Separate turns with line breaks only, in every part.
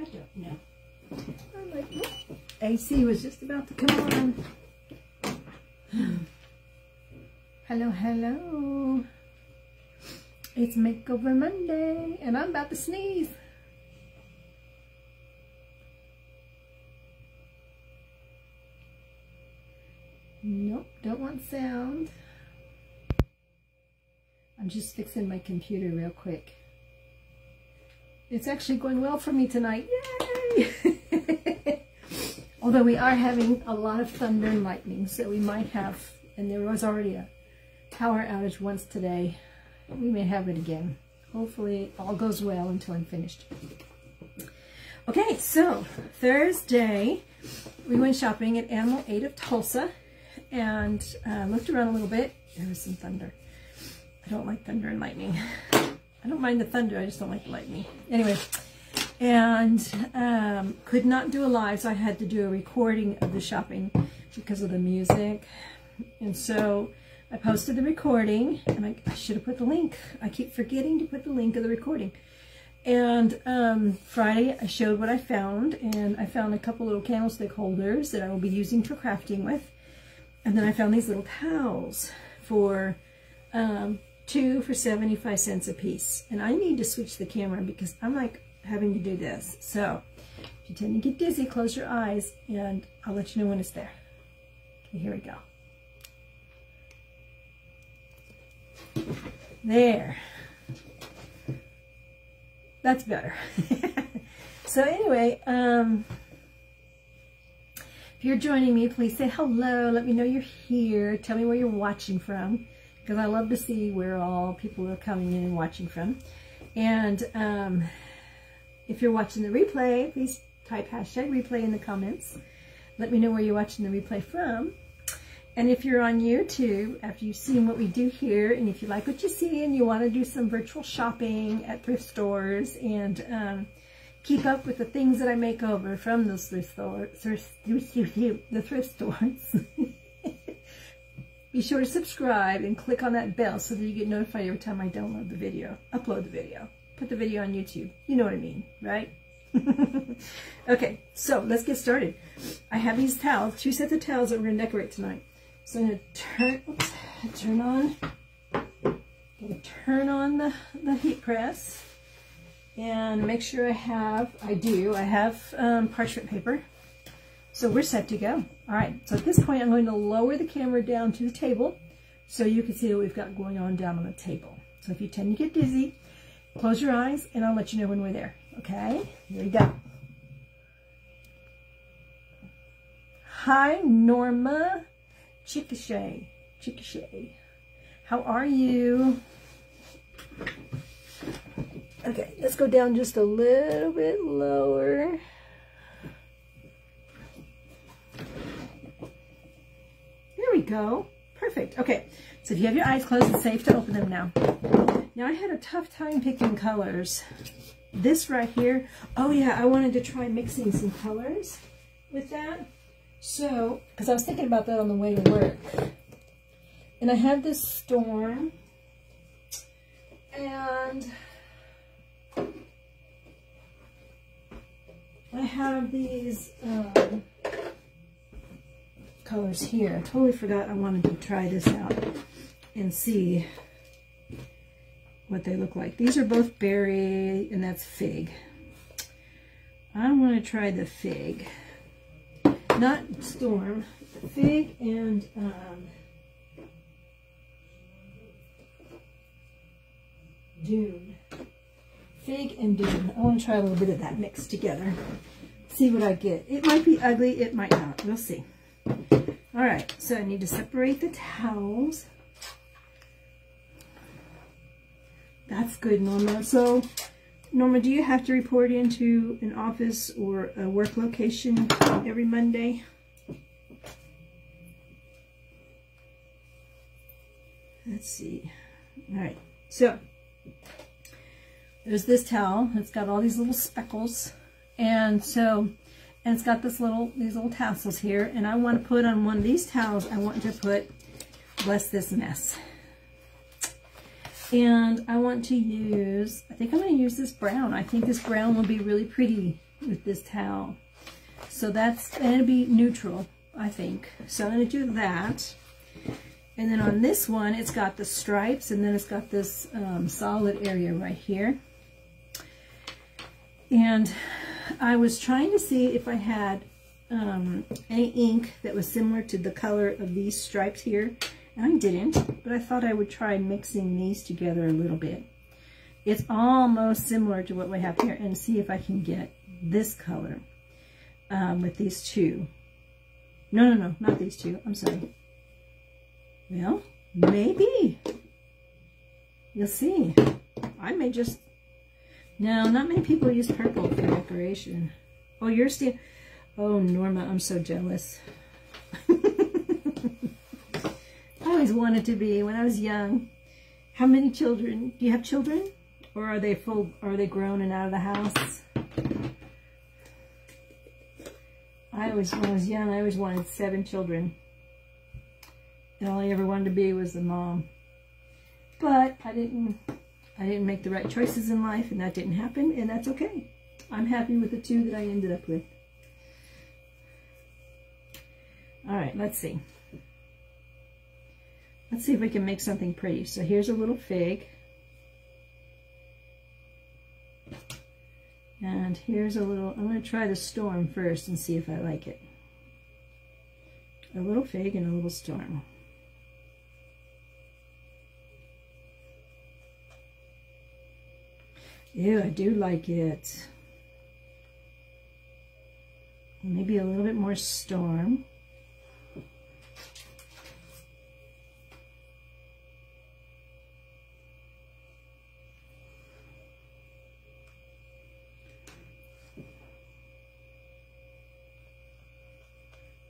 I don't know. I'm like, oh, AC was just about to come on. Hello, hello. It's Makeover Monday, and I'm about to sneeze. Nope, don't want sound. I'm just fixing my computer real quick. It's actually going well for me tonight. Yay! Although we are having a lot of thunder and lightning, so we might have, and there was already a power outage once today. We may have it again. Hopefully all goes well until I'm finished. Okay, so Thursday we went shopping at Animal Aid of Tulsa and looked around a little bit. There was some thunder. I don't like thunder and lightning. I don't mind the thunder, I just don't like the lightning. Anyway, and could not do a live, so I had to do a recording of the shopping because of the music. And so I posted the recording, and I should have put the link. I keep forgetting to put the link of the recording. And Friday I showed what I found, and I found a couple little candlestick holders that I will be using for crafting with. And then I found these little towels for 2 for 75 cents a piece. And I need to switch the camera because I'm like having to do this. So if you tend to get dizzy, close your eyes and I'll let you know when it's there. Okay, here we go. There. That's better. So anyway, if you're joining me, please say hello. Let me know you're here. Tell me where you're watching from, because I love to see where all people are coming in and watching from. And if you're watching the replay, please type #replay in the comments. Let me know where you're watching the replay from. And if you're on YouTube, after you've seen what we do here, and if you like what you see and you want to do some virtual shopping at thrift stores and keep up with the things that I make over from those thrift stores, the thrift stores, be sure to subscribe and click on that bell so that you get notified every time I download the video, upload the video, put the video on YouTube. You know what I mean, right? Okay, so let's get started. I have these towels, 2 sets of towels that we're going to decorate tonight. So I'm going to turn on the heat press and make sure I have parchment paper. So we're set to go. All right, so at this point I'm going to lower the camera down to the table so you can see what we've got going on down on the table. So if you tend to get dizzy, close your eyes and I'll let you know when we're there. Okay, here we go. Hi, Norma Chickashay. How are you? Okay, let's go down just a little bit lower. There we go. Perfect. Okay, so if you have your eyes closed, it's safe to open them now. Now, I had a tough time picking colors. This right here, oh yeah, I wanted to try mixing some colors with that. So, because I was thinking about that on the way to work. And I have this storm. And I have these colors here. I totally forgot I wanted to try this out and see what they look like. These are both berry, and that's fig. I want to try the fig. Not storm, fig and dune. Fig and dune. I want to try a little bit of that mixed together. See what I get. It might be ugly, it might not. We'll see. All right, so I need to separate the towels. That's good, Norma. So, Norma, do you have to report into an office or a work location every Monday? Let's see. All right, so there's this towel. It's got all these little speckles, and it's got these little tassels here. And I want to put on one of these towels. I want to put "Bless This Mess." And I want to use, I think I'm going to use this brown. I think this brown will be really pretty with this towel. So that's going to be neutral, I think. So I'm going to do that. And then on this one, it's got the stripes, and then it's got this solid area right here. And I was trying to see if I had any ink that was similar to the color of these stripes here. And I didn't, but I thought I would try mixing these together a little bit. It's almost similar to what we have here, and see if I can get this color with these two. No, not these two. I'm sorry. Well, maybe. You'll see. I may just... No, not many people use purple for decoration. Oh, you're still... Oh, Norma, I'm so jealous. I always wanted to be when I was young. How many children? Do you have children? Or are they full? Are they grown and out of the house? When I was young, I always wanted 7 children. And all I ever wanted to be was the mom. But I didn't make the right choices in life, and that didn't happen, and that's okay. I'm happy with the 2 that I ended up with. All right, let's see. Let's see if we can make something pretty. So here's a little fig. And here's a little, I'm going to try the storm first and see if I like it. A little fig and a little storm. Ew, I do like it. Maybe a little bit more storm.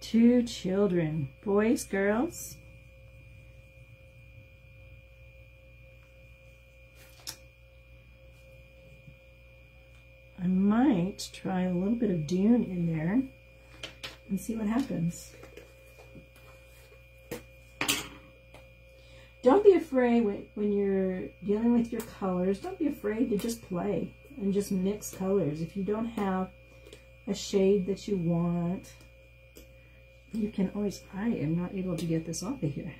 Two children, boys, girls. I might try a little bit of dune in there and see what happens. Don't be afraid when you're dealing with your colors, don't be afraid to just play and just mix colors. If you don't have a shade that you want, you can always, I am not able to get this off of here.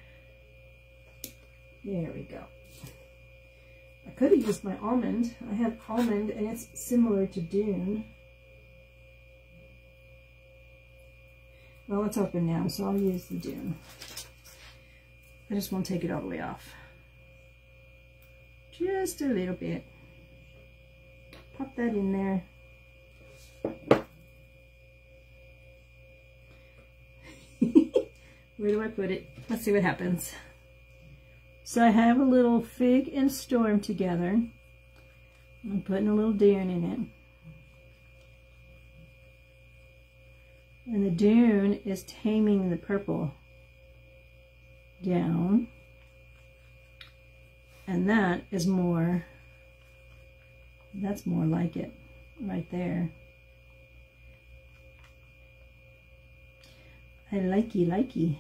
There we go. I could have used my almond. I have almond and it's similar to dune. Well, it's open now, so I'll use the dune. I just won't take it all the way off. Just a little bit. Pop that in there. Where do I put it? Let's see what happens. So I have a little fig and storm together. I'm putting a little dune in it. And the dune is taming the purple down. And that is more, that's more like it right there. I likey.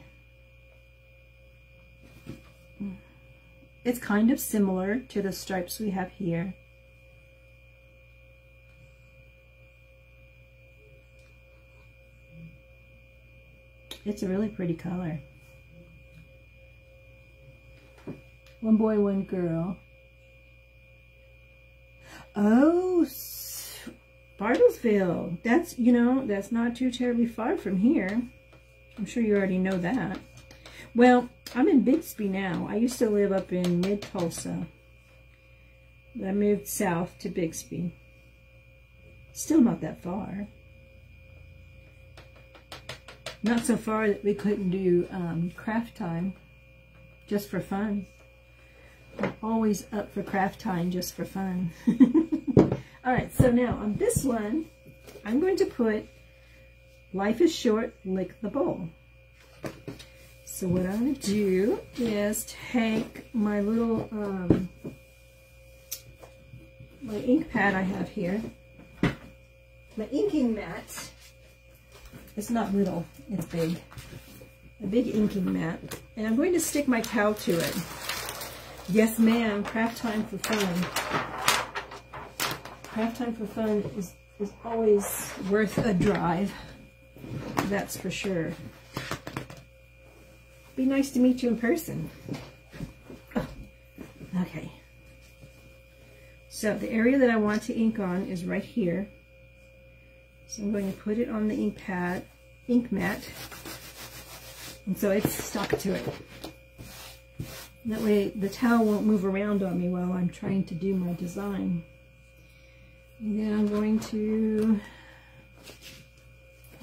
It's kind of similar to the stripes we have here. It's a really pretty color. One boy, one girl. Oh, Bartlesville. That's, you know, that's not too terribly far from here. I'm sure you already know that. Well, I'm in Bixby now. I used to live up in mid-Tulsa. But I moved south to Bixby. Still not that far. Not so far that we couldn't do craft time just for fun. I'm always up for craft time just for fun. Alright, so now on this one, I'm going to put Life is Short, Lick the Bowl. So what I'm going to do is take my little, my ink pad I have here, my inking mat. It's not little, it's big. A big inking mat. And I'm going to stick my towel to it. Yes, ma'am, craft time for fun. Craft time for fun is always worth a drive. That's for sure. Be nice to meet you in person. Oh, okay. So the area that I want to ink on is right here. So I'm going to put it on the ink mat. And so it's stuck to it. That way the towel won't move around on me while I'm trying to do my design. And then I'm going to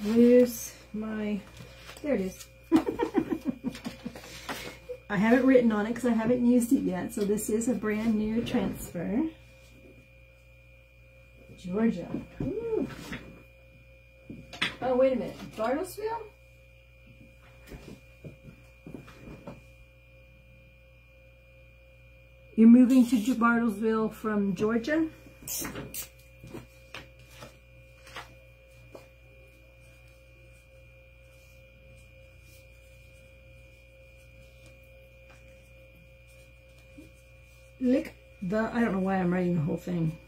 use my, there it is. I haven't written on it because I haven't used it yet. So this is a brand new transfer. Georgia. Ooh. Oh, wait a minute. Bartlesville? You're moving to Bartlesville from Georgia? Lick the, I don't know why I'm writing the whole thing.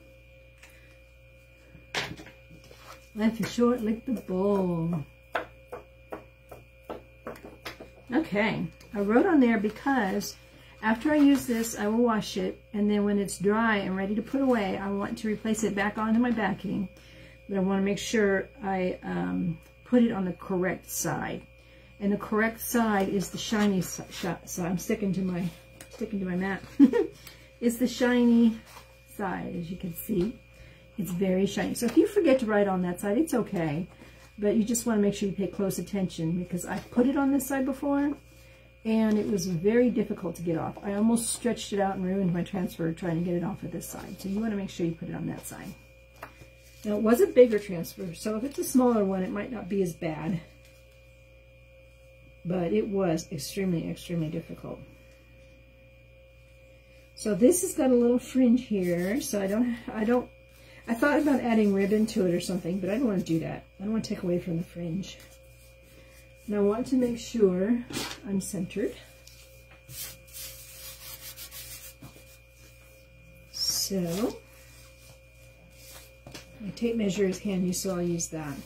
Life is short, lick the bowl. Okay, I wrote on there because after I use this, I will wash it, and then when it's dry and ready to put away, I want to replace it back onto my backing. But I want to make sure I put it on the correct side. And the correct side is the shiny side. So I'm sticking to my mat. It's the shiny side, as you can see. It's very shiny. So if you forget to write on that side, it's okay. But you just want to make sure you pay close attention, because I've put it on this side before, and it was very difficult to get off. I almost stretched it out and ruined my transfer trying to get it off of this side. So you want to make sure you put it on that side. Now it was a bigger transfer, so if it's a smaller one, it might not be as bad. But it was extremely, extremely difficult. So this has got a little fringe here, so I thought about adding ribbon to it or something, but I don't want to do that. I don't want to take away from the fringe. And I want to make sure I'm centered. So, my tape measure is handy, so I'll use that.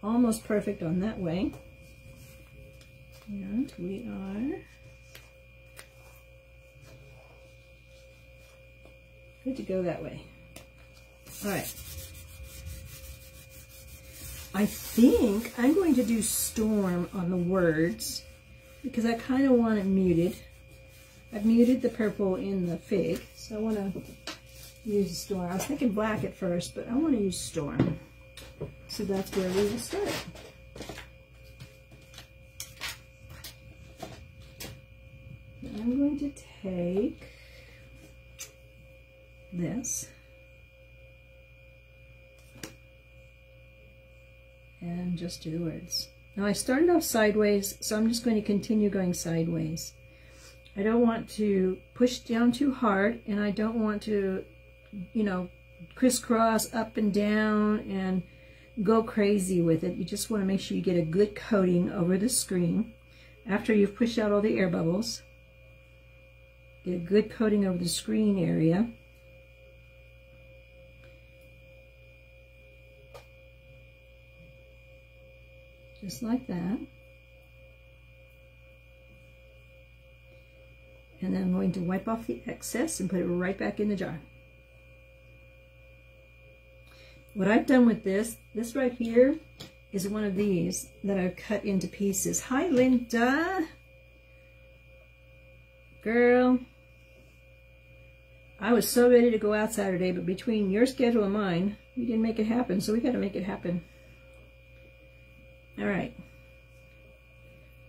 Almost perfect on that way. And we are good to go that way. All right. I think I'm going to do storm on the words because I kind of want it muted. I've muted the purple in the fig, so I want to use storm. I was thinking black at first, but I want to use storm. So that's where we will start. I'm going to take this and just do the words. Now I started off sideways, so I'm just going to continue going sideways. I don't want to push down too hard, and I don't want to, you know, crisscross up and down and go crazy with it. You just want to make sure you get a good coating over the screen after you've pushed out all the air bubbles. Get a good coating over the screen area. Just like that. And then I'm going to wipe off the excess and put it right back in the jar. What I've done with this right here is one of these that I've cut into pieces. Hi, Linda. Girl, I was so ready to go out Saturday, but between your schedule and mine, we didn't make it happen, so we got to make it happen. All right.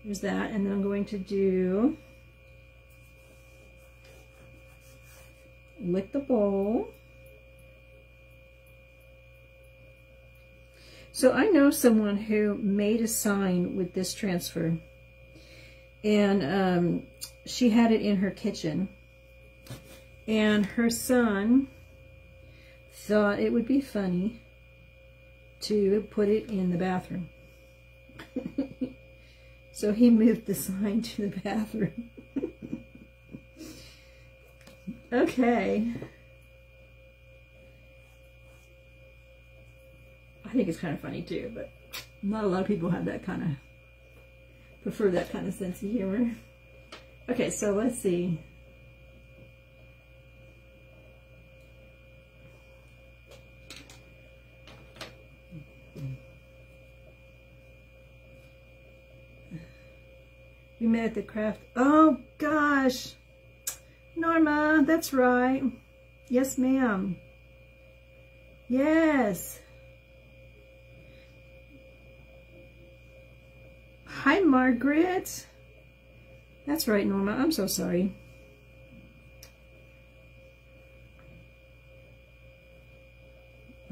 There's that, and then I'm going to do lick the bowl. So I know someone who made a sign with this transfer, and she had it in her kitchen, and her son thought it would be funny to put it in the bathroom. So he moved the sign to the bathroom. Okay. I think it's kind of funny too, but not a lot of people have that kind of, prefer that kind of sense of humor. Okay, so let's see. We met at the craft. Oh gosh, Norma, that's right. Yes, ma'am. Yes. Hi, Margaret. That's right, Norma. I'm so sorry.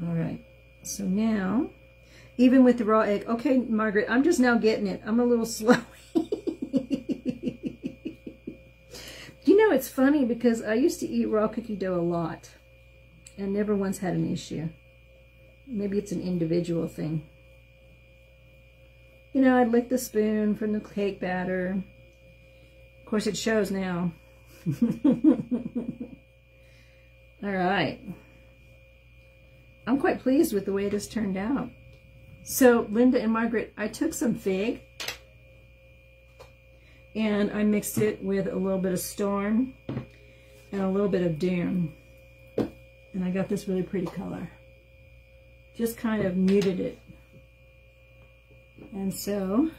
All right. So now, even with the raw egg. Okay, Margaret, I'm just now getting it. I'm a little slow. You know, it's funny because I used to eat raw cookie dough a lot and never once had an issue. Maybe it's an individual thing. You know, I'd lick the spoon from the cake batter. Of course, it shows now. All right. I'm quite pleased with the way this turned out. So, Linda and Margaret, I took some fig and I mixed it with a little bit of Storm and a little bit of Dune. And I got this really pretty color. Just kind of muted it. And so,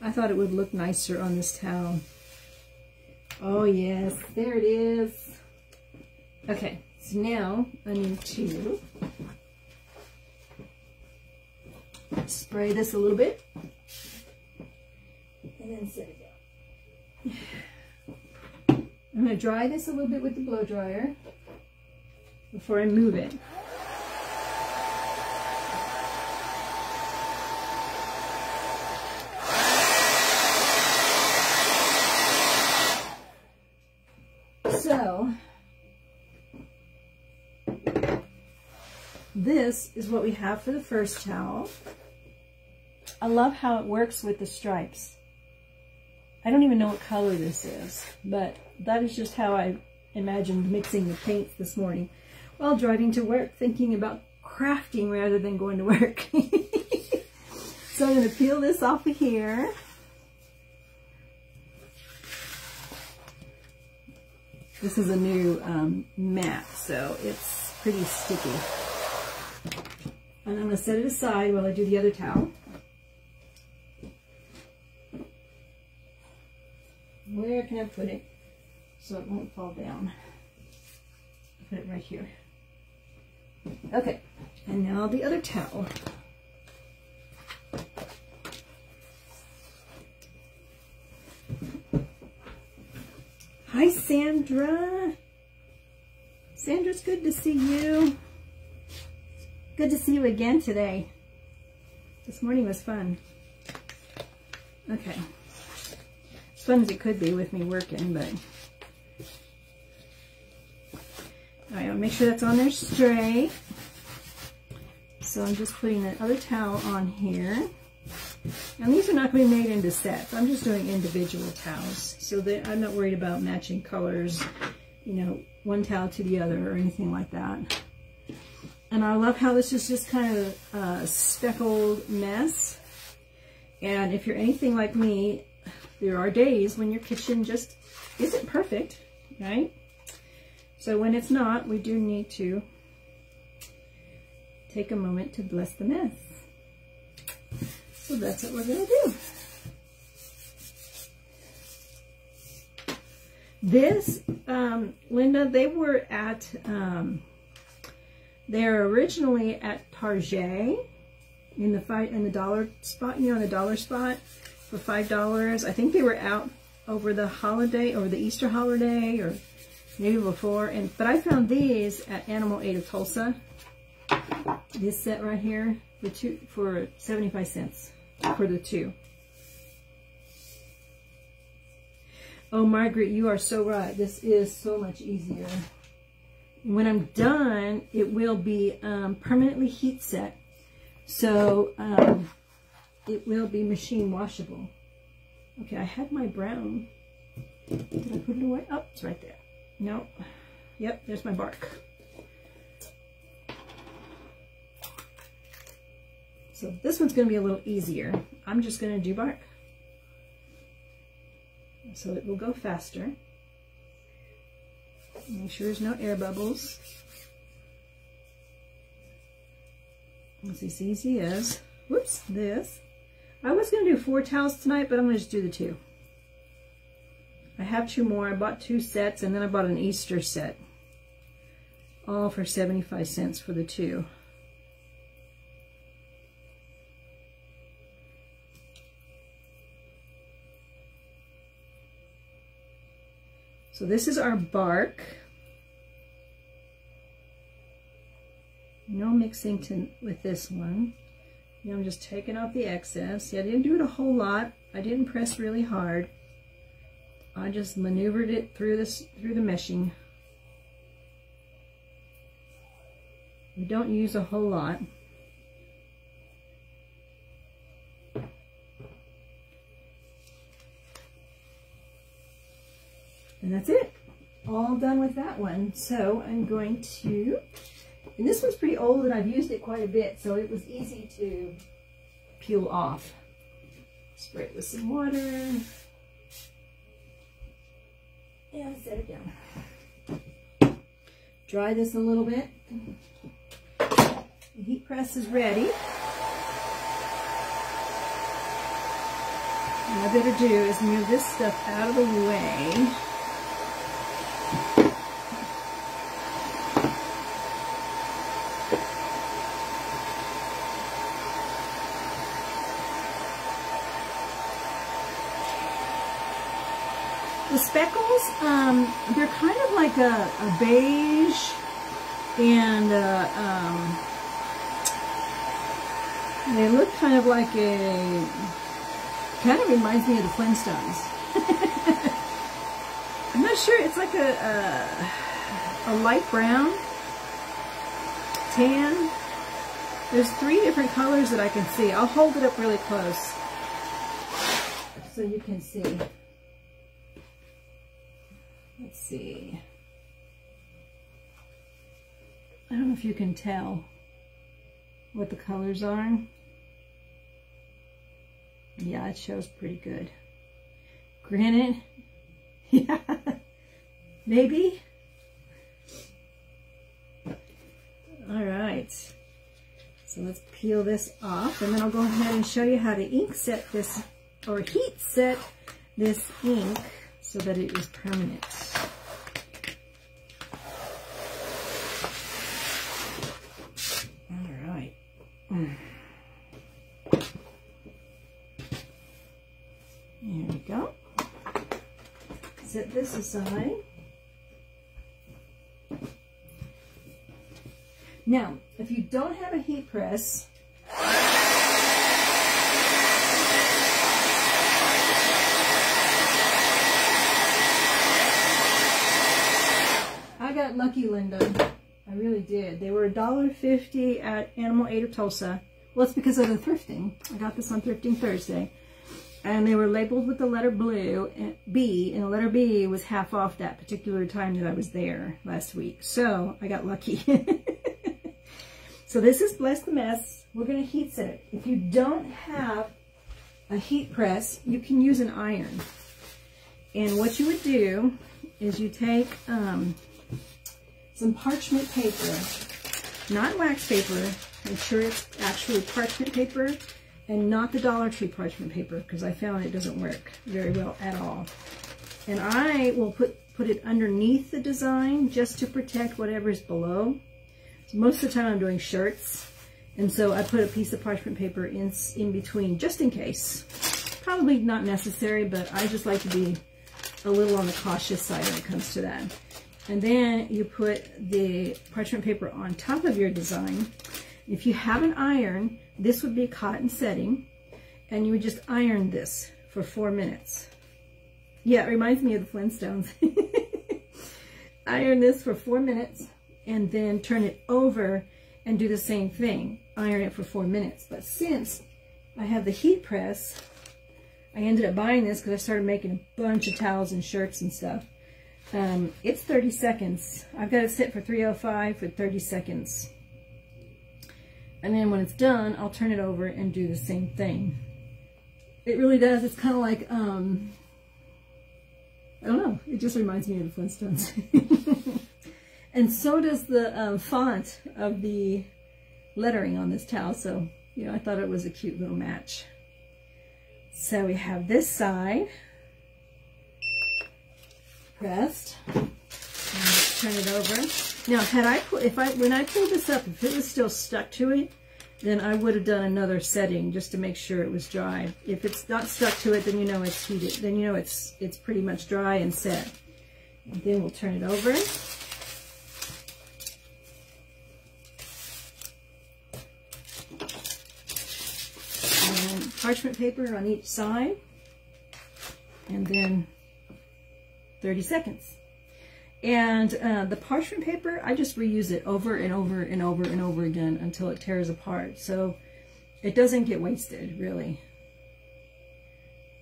I thought it would look nicer on this towel. Oh yes, there it is. Okay, so now I need to spray this a little bit. And then set it down. I'm going to dry this a little bit with the blow dryer before I move it. So, this is what we have for the first towel. I love how it works with the stripes. I don't even know what color this is, but that is just how I imagined mixing the paints this morning while driving to work, thinking about crafting rather than going to work. So I'm going to peel this off of here. This is a new mat, so it's pretty sticky. And I'm going to set it aside while I do the other towel. Where can I put it so it won't fall down? Put it right here. Okay, and now the other towel. Hi, Sandra. Sandra's good to see you. Good to see you again today. This morning was fun. Okay. As fun as it could be with me working, but... Alright, I'll make sure that's on there straight. So I'm just putting that other towel on here. And these are not going to be made into sets. I'm just doing individual towels. So that I'm not worried about matching colors, you know, one towel to the other or anything like that. And I love how this is just kind of a speckled mess. And if you're anything like me, there are days when your kitchen just isn't perfect, right? So when it's not, we do need to take a moment to bless the mess. So that's what we're going to do. This, Linda, they were at, they're originally at Target in the dollar spot, you know, the dollar spot for $5. I think they were out over the holiday, or the Easter holiday, or maybe before. But I found these at Animal Aid of Tulsa. This set right here, the two for 75 cents for the two. Oh, Margaret, you are so right. This is so much easier. When I'm done, it will be permanently heat set. So it will be machine washable. Okay, I had my brown. Did I put it away? Oh, it's right there. No. Yep, there's my bark. So this one's going to be a little easier. I'm just going to do bark. So it will go faster. Make sure there's no air bubbles. It's as easy as, whoops, this. I was going to do 4 towels tonight, but I'm going to just do the 2. I have 2 more. I bought 2 sets, and then I bought an Easter set. All for 75 cents for the 2. So this is our bark. No mixing with this one. Now I'm just taking off the excess. Yeah, I didn't do it a whole lot. I didn't press really hard. I just maneuvered it through the meshing. We don't use a whole lot. And that's it. All done with that one. So I'm going to, and this one's pretty old and I've used it quite a bit, so it was easy to peel off. Spray it with some water. And set it down. Dry this a little bit. The heat press is ready. What I better do is move this stuff out of the way. The speckles, they're kind of like a beige and they look kind of like kind of reminds me of the Flintstones. I'm not sure, it's like a light brown, tan. There's 3 different colors that I can see. I'll hold it up really close so you can see. Let's see. I don't know if you can tell what the colors are. Yeah, it shows pretty good. Granite. Yeah. Maybe. All right. So let's peel this off, and then I'll go ahead and show you how to ink set this, or heat set this ink so that it is permanent. All right. There we go. Set this aside. Now, if you don't have a heat press, I got lucky, Linda. I really did. They were $1.50 at Animal Aid of Tulsa. Well, it's because of the thrifting. I got this on Thrifting Thursday. And they were labeled with the letter blue, and B, and the letter B was half off that particular time that I was there last week. So I got lucky. So this is Bless the Mess. We're going to heat set it. If you don't have a heat press, you can use an iron. And what you would do is you take some parchment paper, not wax paper. Make sure it's actually parchment paper and not the Dollar Tree parchment paper, because I found it doesn't work very well at all. And I will put it underneath the design just to protect whatever's below. So most of the time I'm doing shirts, and so I put a piece of parchment paper in between just in case. Probably not necessary, but I just like to be a little on the cautious side when it comes to that. And then you put the parchment paper on top of your design. If you have an iron, this would be cotton setting, and you would just iron this for 4 minutes. Yeah, it reminds me of the Flintstones. Iron this for 4 minutes, and then turn it over and do the same thing. Iron it for 4 minutes. But since I have the heat press. I ended up buying this because I started making a bunch of towels and shirts and stuff. It's 30 seconds. I've got it set for 305 for 30 seconds. And then when it's done, I'll turn it over and do the same thing. It really does. It's kind of like, I don't know. It just reminds me of the Flintstones. And so does the font of the lettering on this towel. So, you know, I thought it was a cute little match. So we have this side pressed. Turn it over. Now, when I pulled this up, if it was still stuck to it, then I would have done another setting just to make sure it was dry. If it's not stuck to it, then you know it's heated. Then you know it's pretty much dry and set. And then we'll turn it over. And parchment paper on each side. And then 30 seconds. And the parchment paper, I just reuse it over and over and over and over again until it tears apart. So it doesn't get wasted, really.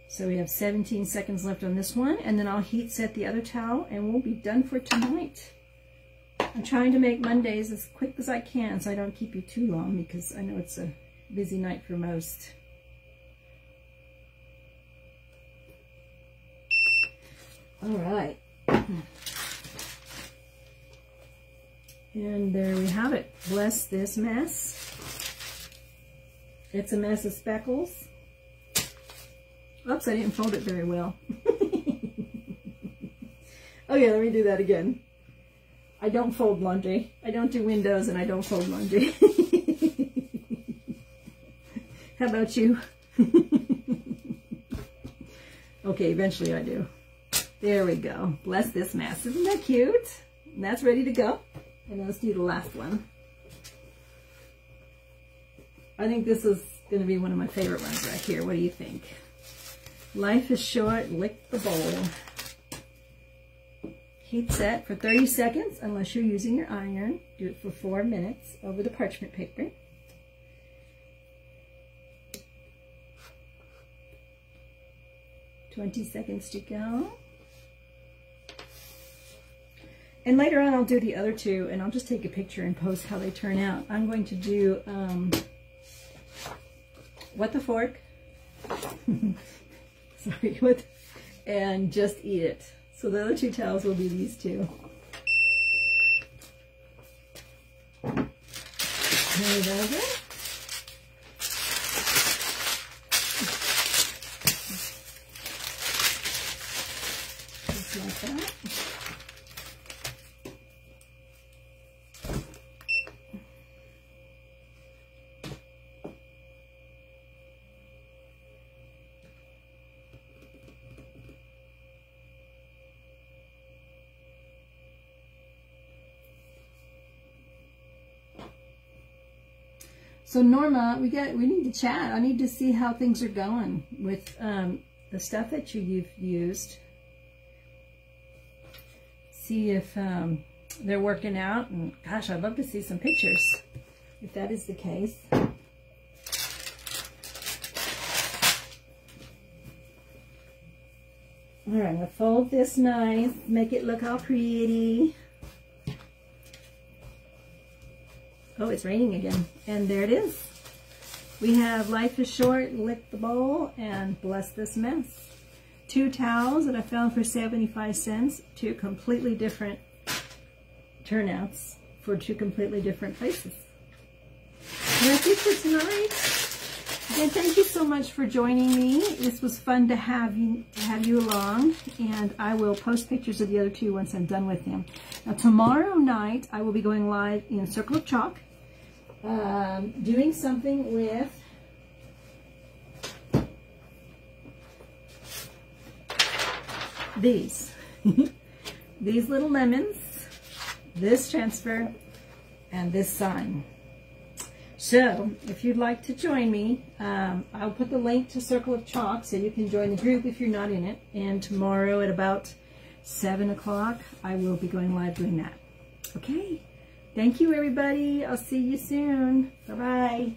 So we have 17 seconds left on this one, and then I'll heat set the other towel and we'll be done for tonight. I'm trying to make Mondays as quick as I can so I don't keep you too long, because I know it's a busy night for most. All right. And there we have it. Bless this mess. It's a mess of speckles. Oops, I didn't fold it very well. Okay, let me do that again. I don't fold laundry. I don't do windows and I don't fold laundry. How about you? Okay, eventually I do. There we go. Bless this mess. Isn't that cute? And that's ready to go. And let's do the last one. I think this is going to be one of my favorite ones right here. What do you think? Life is short, lick the bowl. Heat set for 30 seconds, unless you're using your iron. Do it for 4 minutes over the parchment paper. "20 seconds to go. And later on, I'll do the other two, and I'll just take a picture and post how they turn out. I'm going to do what the fork, sorry, and just eat it. So the other two towels will be these two. Turn it over. Just like that. So Norma, we need to chat. I need to see how things are going with the stuff that you've used. See if they're working out. And gosh, I'd love to see some pictures if that is the case. All right, I'm gonna fold this nice, make it look all pretty. Oh, it's raining again. And there it is. We have Life is Short, Lick the Bowl, and Bless This Mess. 2 towels that I found for 75 cents. 2 completely different turnouts for 2 completely different places. And that's it for tonight. Again, thank you so much for joining me. This was fun to have you along, and I will post pictures of the other 2 once I'm done with them. Now tomorrow night I will be going live in Circle of Chalk, doing something with these these little lemons, this transfer, and this sign. So if you'd like to join me, I'll put the link to Circle of Chalk so you can join the group if you're not in it. And tomorrow at about 7 o'clock, I will be going live doing that. Okay. Thank you, everybody. I'll see you soon. Bye-bye.